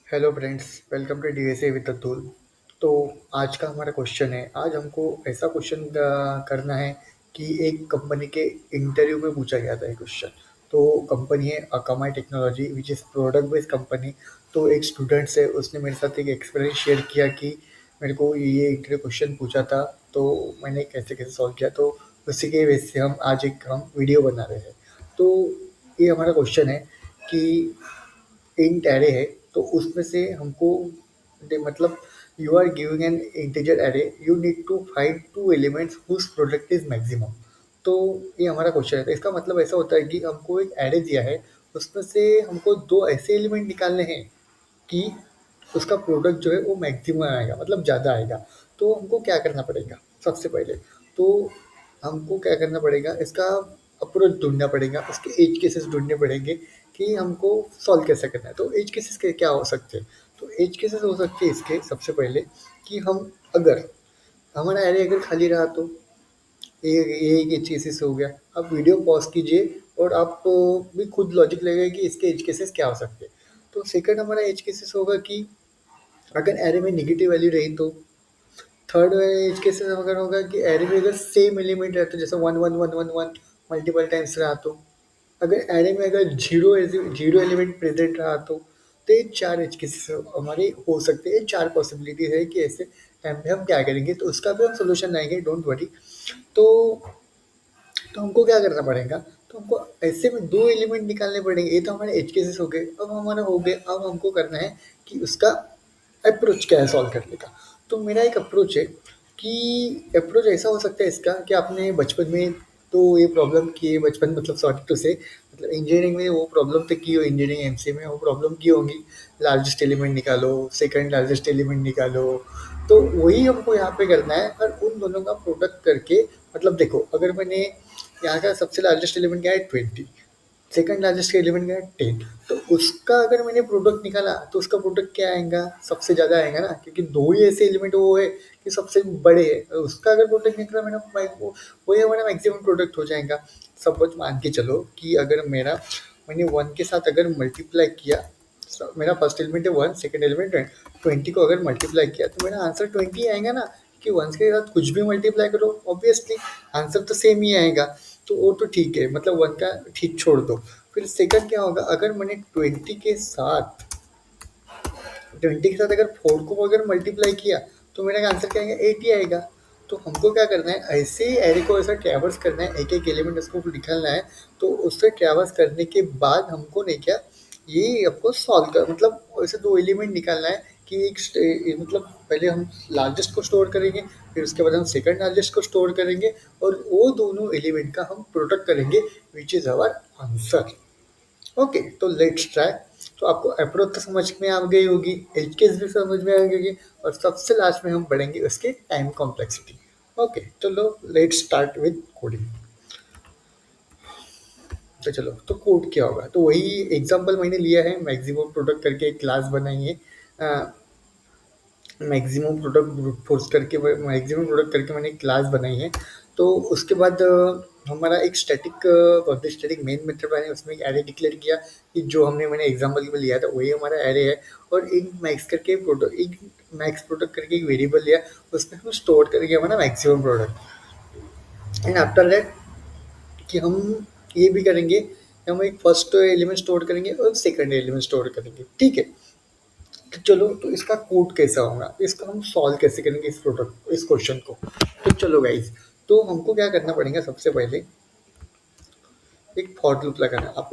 Hello friends, welcome to DSA with Atul. तो आज का हमारा क्वेश्चन है। आज हमको ऐसा क्वेश्चन करना है कि एक कंपनी के इंटरव्यू में पूछा गया था ये क्वेश्चन। तो कंपनी है अकामा technology which is product based company. तो एक स्टूडेंट्स है, उसने मेरे साथ एक एक्सपीरियंस शेयर किया कि मेरे को ये इंटरव्यू क्वेश्चन पूछा था, तो मैंने कैसे कैसे सॉल्व किया। तो उसी के बेस से हम वीडियो बना रहे हैं। तो ये हमारा क्वेश्चन है कि इंट एरे है, तो उसमें से हमको मतलब you are giving an integer array, you need to find two elements whose product is maximum. तो ये हमारा क्वेश्चन है। तो इसका मतलब ऐसा होता है कि हमको एक एरे दिया है, उसमें से हमको दो ऐसे एलिमेंट निकालने हैं कि उसका प्रोडक्ट जो है वो मैक्सिमम आएगा, मतलब ज़्यादा आएगा। तो हमको क्या करना पड़ेगा सबसे पहले? तो हमको क्या करना पड़ेगा, इसका अप्रोच ढूंढना पड़ेगा, उसके एज केसेस ढूंढने पड़ेंगे कि हमको सॉल्व कैसे करना है। तो एज केसेस के क्या हो सकते हैं? तो एज केसेस हो सकते हैं इसके सबसे पहले कि हम अगर हमारा एरे अगर खाली रहा तो ये केसेस हो गया। आप वीडियो पॉज कीजिए और आप भी खुद लॉजिक लगाइए कि इसके एज केसेस क्या हो सकते हैं। तो सेकंड हमारा एज केसेस होगा कि अगर एरे में नेगेटिव वैल्यू रही तो। थर्ड एज केसेस अगर होगा कि एरे में अगर सेम एलिमेंट रहता, जैसे one one one one one multiple times रहा तो। अगर एरे में अगर जीरो एलिमेंट प्रेजेंट रहा तो ये चार एज केसेस हमारे हो सकते हैं। चार पॉसिबिलिटी है कि ऐसे टाइम पे हम क्या करेंगे, तो उसका भी हम सोल्यूशन लाएंगे, डोंट वरी। तो तो हमको क्या करना पड़ेगा? तो हमको ऐसे में दो एलिमेंट निकालने पड़ेंगे। ये तो हमारे एज केसेस हो गए। अब हमारा हो गए, अब हमको करना है कि उसका अप्रोच क्या है सॉल्व करने का। तो मेरा एक अप्रोच है कि अप्रोच ऐसा हो सकता है इसका कि आपने बचपन में तो ये प्रॉब्लम की है, बचपन मतलब सॉरी टू से मतलब इंजीनियरिंग में वो प्रॉब्लम तो की हो, इंजीनियरिंग एमसीए में वो प्रॉब्लम की होंगी। लार्जेस्ट एलिमेंट निकालो, सेकंड लार्जेस्ट एलिमेंट निकालो। तो वही हमको यहाँ पे करना है और उन दोनों का प्रोडक्ट करके, मतलब देखो अगर मैंने यहाँ का सबसे लार्जेस्ट एलिमेंट क्या है 20, सेकंड लार्जेस्ट एलिमेंट क्या है 10। तो उसका अगर मैंने प्रोडक्ट निकाला तो उसका प्रोडक्ट क्या आएगा? सबसे ज़्यादा आएगा ना, क्योंकि दो ही ऐसे एलिमेंट वो है कि सबसे बड़े है। तो उसका अगर प्रोडक्ट निकला मैंने वही हमारा मैक्सिमम प्रोडक्ट हो जाएगा। सपोज मान के चलो कि अगर मैंने वन के साथ अगर मल्टीप्लाई किया, मेरा फर्स्ट एलिमेंट है वन, सेकंड एलिमेंट है 20, को अगर मल्टीप्लाई किया तो मेरा आंसर 20 आएगा ना। कि वन के साथ कुछ भी मल्टीप्लाई करो ऑब्वियसली आंसर तो सेम ही आएगा। तो वो तो ठीक है, मतलब वन का ठीक छोड़ दो। फिर सेकंड क्या होगा, अगर मैंने 20 के साथ अगर फोर को अगर मल्टीप्लाई किया तो मेरा आंसर क्या आएगा? 80 आएगा। तो हमको क्या करना है, ऐसे ही एरे को ऐसा ट्रैवर्स करना है, एक एक एलिमेंट उसको निकालना है। तो उससे ट्रैवर्स करने के बाद हमको नहीं क्या, ये आपको सॉल्व कर मतलब ऐसे दो एलिमेंट निकालना है कि मतलब पहले हम लार्जेस्ट को स्टोर करेंगे, फिर उसके बाद हम सेकंड लार्जेस्ट को स्टोर करेंगे, और वो दोनों एलिमेंट का हम प्रोडक्ट करेंगे, which is our answer. Okay, तो लेट्स ट्राई। तो आपको अप्रोच तो समझ में आ गई होगी, एज केस भी समझ में आ गई होगी, और सबसे लास्ट में हम पढ़ेंगे उसके टाइम कॉम्प्लेक्सिटी। ओके, चलो लेट्स स्टार्ट विद कोडिंग। तो चलो, तो कोड क्या होगा? तो वही एग्जांपल मैंने लिया है, मैक्सिमम प्रोडक्ट करके एक क्लास बनाई है। मैक्सिमम प्रोडक्ट ब्रूट फोर्स करके मैक्सिमम प्रोडक्ट करके मैंने एक क्लास बनाई है। तो उसके बाद हमारा एक स्टैटिक मेन मेथड है, उसमें एक एरे डिक्लेयर किया कि जो मैंने एग्जांपल में लिया था वही हमारा एरे है। और एक मैक्स प्रोडक्ट करके एक वेरिएबल लिया, उसमें हम स्टोर करेंगे हमारा maximum product. And after that कि हम ये भी करेंगे कि हम एक फर्स्ट एलिमेंट स्टोर करेंगे और सेकंड एलिमेंट स्टोर करेंगे, ठीक है। तो चलो, तो इसका कोड कैसा होगा, तो इसका हम सॉल्व कैसे करेंगे इस क्वेश्चन को। तो चलो गाइज, तो हमको क्या करना पड़ेगा, सबसे पहले एक फॉर लूप लगाना है। आप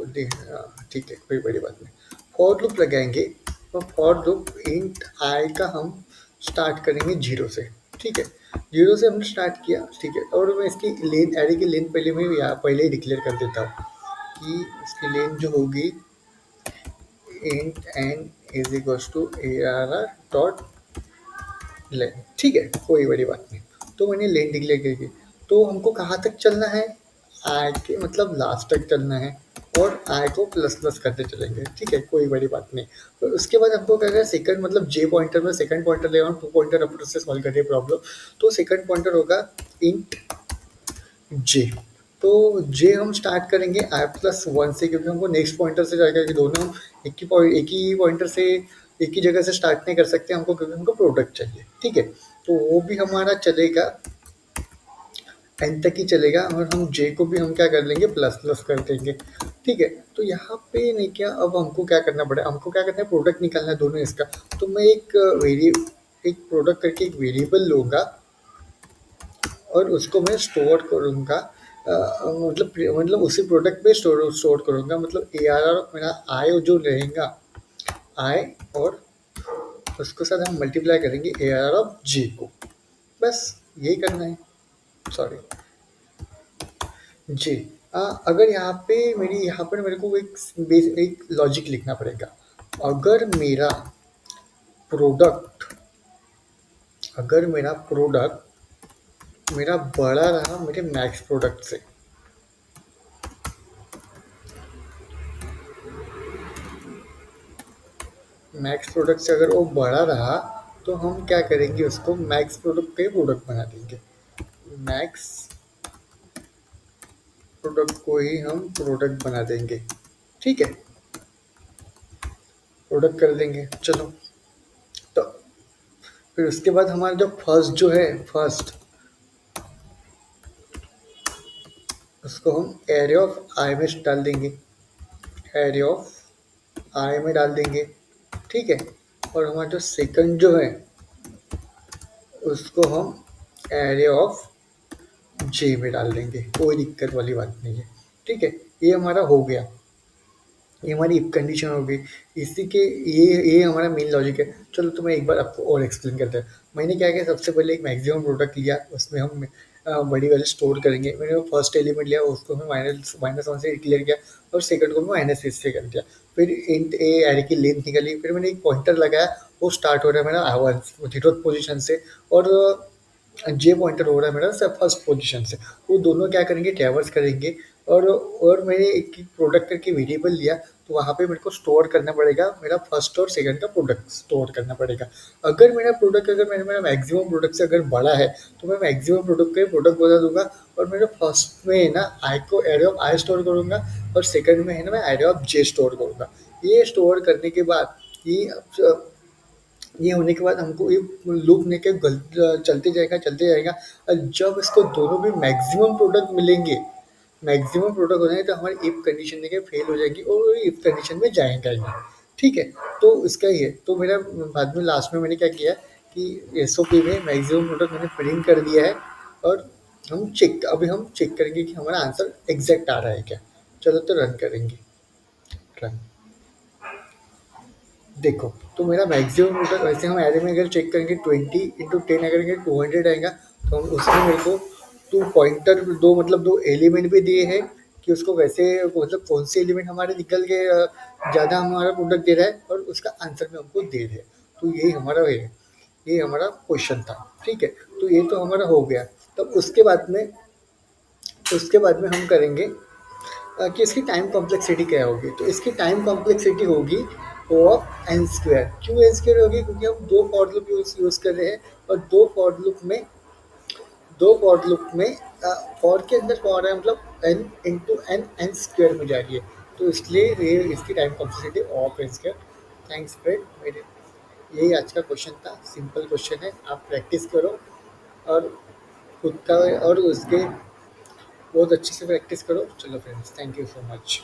ठीक है, कोई बड़ी बात नहीं। फॉर लूप लगाएंगे, और फॉर लूप इंट आई का हम स्टार्ट करेंगे जीरो से, ठीक है। जीरो से हमने स्टार्ट किया, ठीक है। और मैं इसकी लेन एरे की लेन पहले मैं यहाँ पहले ही डिक्लेयर कर देता हूँ कि इसकी लेन जो होगी int n is equals to a r r dot len, ठीक है, कोई बड़ी बात नहीं। तो मैंने लेन डिक्लेयर करके, तो हमको कहाँ तक चलना है? आई के मतलब लास्ट तक चलना है, और आई को प्लस प्लस करते चलेंगे, ठीक है, कोई बड़ी बात नहीं। तो उसके बाद हमको क्या है, सेकंड मतलब जे पॉइंटर में सेकंड पॉइंटर ले रहा हूँ, टू पॉइंटर अप्रोच से सॉल्व करिए प्रॉब्लम। तो सेकंड पॉइंटर होगा इंट जे। तो जे हम स्टार्ट करेंगे आई प्लस वन से, क्योंकि हमको नेक्स्ट पॉइंटर से जाएगा कि दोनों एक ही पॉइंटर से एक ही जगह से स्टार्ट नहीं कर सकते हमको, क्योंकि हमको प्रोडक्ट चाहिए, ठीक है। तो वो भी हमारा चलेगा, एन तक ही चलेगा, और हम जे को भी हम क्या कर लेंगे, प्लस प्लस कर देंगे, ठीक है। तो यहाँ पे नहीं, क्या अब हमको क्या करना पड़ेगा, हमको क्या करना है, प्रोडक्ट निकालना है दोनों इसका। तो मैं एक प्रोडक्ट करके एक वेरिएबल लूंगा, और उसको मैं स्टोर करूँगा, मतलब उसी प्रोडक्ट पे स्टोर स्टोर करूँगा, मतलब ए आर आर मेरा आय जो रहेगा, आय, और उसके साथ हम मल्टीप्लाई करेंगे ए आर आर ऑफ जी को, बस यही करना है। सॉरी जी। अगर यहाँ पर मेरे को एक लॉजिक लिखना पड़ेगा। अगर मेरा प्रोडक्ट अगर मेरा प्रोडक्ट मेरा बड़ा रहा मेरे मैक्स प्रोडक्ट से, मैक्स प्रोडक्ट से अगर वो बड़ा रहा, तो हम क्या करेंगे, उसको मैक्स प्रोडक्ट पे प्रोडक्ट बना देंगे। मैक्स प्रोडक्ट को ही हम प्रोडक्ट बना देंगे, ठीक है, प्रोडक्ट कर देंगे, चलो। तो फिर उसके बाद हमारा जो फर्स्ट जो है, फर्स्ट, उसको हम एरे ऑफ आई में डाल देंगे, एरे ऑफ आई में डाल देंगे, ठीक है। और हमारा जो सेकंड जो है, उसको हम एरे ऑफ जे में डाल देंगे, कोई दिक्कत वाली बात नहीं है, ठीक है। ये हमारा हो गया, ये हमारी इफ कंडीशन हो गई। इसी के ये हमारा मेन लॉजिक है। चलो तो मैं एक बार आपको और एक्सप्लेन करता हूँ। मैंने क्या किया, सबसे पहले एक मैक्सिमम प्रोडक्ट लिया, उसमें हम बड़ी वैल्यू स्टोर करेंगे। मैंने वो फर्स्ट एलिमेंट लिया, उसको मैं माइनस माइनस वन से क्लियर किया, और सेकंड को मैं माइनस सिक्स से कर दिया। फिर इंट ए एरे की लेंथ निकाली, फिर मैंने एक पॉइंटर लगाया, वो स्टार्ट हो रहा है मेरा वन जीरो पोजिशन से, और जे पॉइंटर हो रहा है मेरा सब फर्स्ट पोजीशन से। वो दोनों क्या करेंगे, ट्रैवर्स करेंगे, और मैंने एक प्रोडक्ट करके वेरिएबल लिया, तो वहाँ पे मेरे को स्टोर करना पड़ेगा मेरा फर्स्ट और सेकंड का प्रोडक्ट स्टोर करना पड़ेगा। अगर मेरा मैक्सिमम प्रोडक्ट से अगर बड़ा है, तो मैं मैक्सिमम प्रोडक्ट के प्रोडक्ट बता दूंगा, और मेरे फर्स्ट में है ना आई को एरे ऑफ आई स्टोर करूंगा, और सेकंड में है ना मैं एरे ऑफ जे स्टोर करूंगा। ये स्टोर करने के बाद, ये ये होने के बाद हमको ये लूप लेके चलते जाएगा, और जब इसको दोनों भी मैक्सिमम प्रोडक्ट मिलेंगे, मैक्सिमम प्रोडक्ट हो जाएंगे, तो हमारी इफ कंडीशन लेके फेल हो जाएगी, और इफ कंडीशन में जाएगा ही नहीं, ठीक है। तो इसका ही है। तो मेरा बाद में लास्ट में मैंने क्या किया कि एस ओ पी में मैक्सिमम प्रोडक्ट मैंने प्रिंट कर दिया है, और अभी हम चेक करेंगे कि हमारा आंसर एग्जैक्ट आ रहा है क्या। चलो तो रन करेंगे, रन। देखो, तो मेरा मैक्सिमम रूटर, वैसे हम एरे में अगर चेक करेंगे 20 × 10 अगर करेंगे 200 आएगा। तो हम उसमें मेरे को टू पॉइंटर दो, मतलब दो एलिमेंट भी दिए हैं, कि उसको वैसे मतलब कौन से एलिमेंट हमारे निकल के ज़्यादा हमारा प्रोडक्ट दे रहा है, और उसका आंसर भी हमको दे रहे हैं। तो यही हमारा है, ये हमारा क्वेश्चन था, ठीक है। तो ये तो हमारा हो गया। तब उसके बाद में हम करेंगे कि इसकी टाइम कॉम्प्लेक्सिटी क्या होगी। तो इसकी टाइम कॉम्प्लेक्सिटी होगी ओ ऑफ एन स्क्वायर। क्यों एन स्क्वायर होगी, क्योंकि हम दो फॉर लूप यूज़ कर रहे हैं, और दो फॉर लूप में फॉर के अंदर फॉर है, मतलब n into n n square में जा रही है। तो इसलिए ये इसकी time complexity of n square. Thanks friend, मेरे यही आज का क्वेश्चन था, सिंपल क्वेश्चन है, आप प्रैक्टिस करो, और खुद का और उसके बहुत अच्छे से प्रैक्टिस करो। चलो friends, thank you so much.